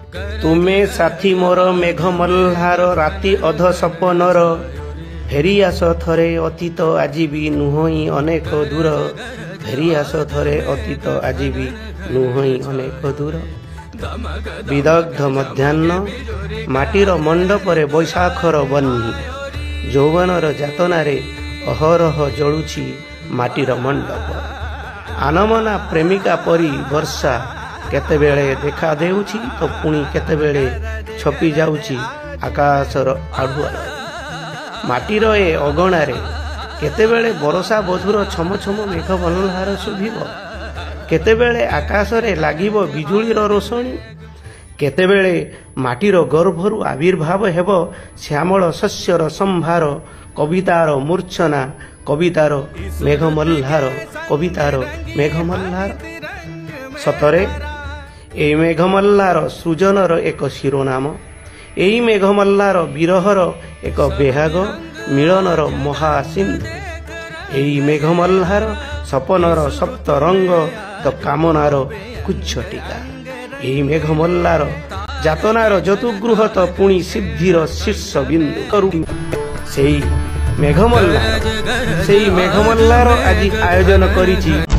तुमे साथी मोर मेघ मल्हार राति अध सपनर फेरी आस थरे अतीत आज भी नुहई अनेक दूर फेरी आस थरे अतीत आज भी नुहई अनेक दूर विदग्ध मध्याह्न माटीर मंडपरे बैशाखर बन्ही यौवनर जातनारे अहरह जळुछि माटीर मंडप आनमना प्रेमिका परी वर्षा केतेबेले देखा देउछि तो पुणी केतेबेले छपी जाउछि आकाशर आढुआ माटीर ए अगणारे केतेबेले बरसा बधुर छम छम मेघ मल्हार शुभिब केतेबेले आकाशरे लागिब बिजुलीर रोशनी केतेबेले माटीर गर्भरु आविर्भाव हेब श्यामल शस्यर संभार कवितार मूर्छना कवितार मेघमल्हार कवितार मेघमल्हार सतरे ए मेघमल्हार सृजनर एक शिरोनाम एई मेघमल्हार विरहर एक बेहाग मिलनर महासिंधु एई मेघमल्हार सपनर सप्त रंग तो कामनार कुच्छ टीका एई मेघमल्हार जातनार जतुगृह तो पुणी सिद्धिर शीर्ष बिंदु सेई मेघमल्हार आज आयोजन करिछि।